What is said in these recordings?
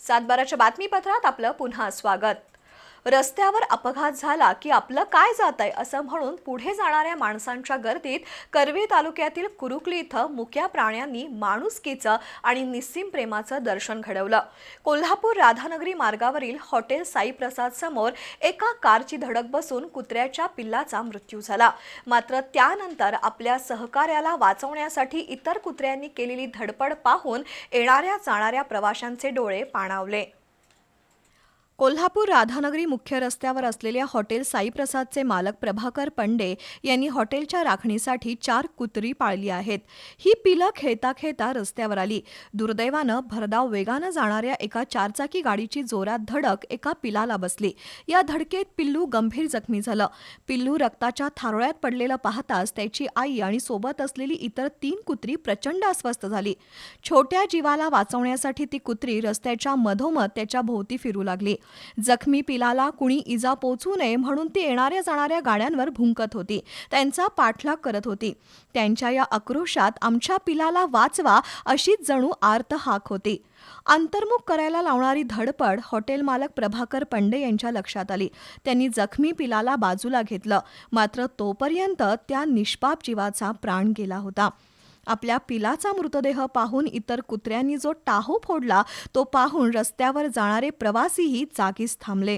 सातबाराच्या बातमीपत्रात आपलं पुन्हा स्वागत। रस्त्यावर अपघात झाला की आपलं काय जातंय असं म्हणून पुढे जाणाऱ्या माणसांच्या गर्दीत करवीर तालुक्यातील कुरुकली इथं मुक्या प्राण्यांनी माणुसकीचं आणि निस्सीम प्रेमाचं दर्शन घडवलं। कोल्हापूर राधानगरी मार्गावरील हॉटेल साई प्रसाद समोर एका कारची धडक बसून कुत्र्याच्या पिल्लाचा मृत्यू झाला। मात्र त्यानंतर आपल्या सहकार्याला वाचवण्यासाठी इतर कुत्र्यांनी केलेली धडपड पाहून येणाऱ्या जाणाऱ्या प्रवाशांचे डोळे पाणावले। कोल्हापूर राधानगरी मुख्य रस्त्यावर असलेल्या हॉटेल साई प्रसादचे मालक प्रभाकर पंडे यांनी हॉटेलच्या राखणीसाठी 4 कुत्री पाळली आहेत। ही पिलं खेळता खेळता रस्त्यावर आली। दुर्दैवानं भरधाव वेगानं जाणाऱ्या एका 4चाकी गाडीची जोरात धडक एका पिलाला बसली। या धडकेत पिल्लू गंभीर जखमी झालं। पिल्लू रक्ताच्या थारोळ्यात पडलेलं पाहताच त्याची आई आणि सोबत असलेली इतर 3 कुत्री प्रचंड अस्वस्थ झाली। छोट्या जीवाला वाचवण्यासाठी ती कुत्री रस्त्याच्या मधोमध त्याच्या भोवती फिरू लागली। जखमी पिलाला कुणी इजा पोचू नये म्हणून ती येणाऱ्या जाणाऱ्या गाड्यांवर भुंकत होती, त्यांचा पाठलाग करत होती। त्यांच्या या आक्रोशात आमच्या पिलाला वाचवा अशीच जणू आर्त हाक होती। अंतर्मुख करायला लावणारी धडपड हॉटेल मालक प्रभाकर पंडे यांच्या लक्षात आली। त्यांनी जखमी पिलाला बाजूला घेतलं, मात्र तोपर्यंत त्या निष्पाप जीवाचा प्राण गेला होता। आपल्या पिलाचा मृतदेह पाहून इतर कुत्र्यांनी जो टाहो फोडला तो पाहून रस्त्यावर जाणारे प्रवासीही जागीच थांबले।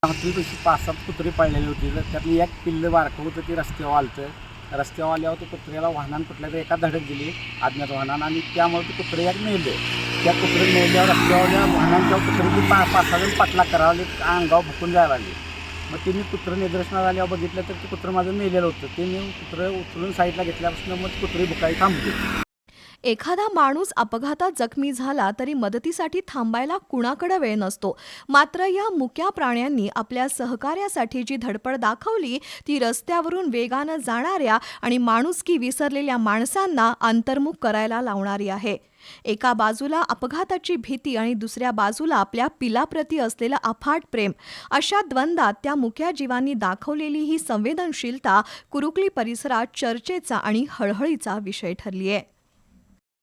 हॉटेलपाशी 5-7 कुत्री पाळलेली होती, त्यातली एक पिल्लं बारकं होतं, ते रस्त्यावर आलतं। रस्त्यावर आल्यावर ते कुत्र्याला वाहनानं कुठल्या तरी एका धडक दिली, अज्ञात वाहनानं, आणि त्यामुळे ते कुत्रे एक मेले। त्या कुत्रे मेल्यावर रस्त्यावर वाहनांच्या कुत्र्याची 5-6 जण पाठलाग करावं लागले, अंगावर भुकून जायला लागले। मग ते मी कुत्रं निदर्शनात आल्यावर बघितलं तर ते कुत्रं माझं मेलेलं होतं। ते मी कुत्रं उचलून साईडला घेतल्यापासून मग कुत्री भुकाई थांबली। एखादा माणूस अपघातात जखमी झाला तरी मदतीसाठी थांबायला कुणाकडे वेळ नसतो, मात्र या मुक्या प्राण्यांनी आपल्या सहकार्यासाठी जी धडपड दाखवली ती रस्त्यावरून वेगानं जाणाऱ्या आणि माणुसकी विसरलेल्या माणसांना अंतर्मुख करायला लावणारी आहे। एका बाजूला अपघाताची भीती आणि दुसऱ्या बाजूला आपल्या पिलाप्रती असलेलं अफाट प्रेम, अशा द्वंद्वात त्या मुक्या जीवांनी दाखवलेली ही संवेदनशीलता कुरुकली परिसरात चर्चेचा आणि हळहळीचा विषय ठरली आहे।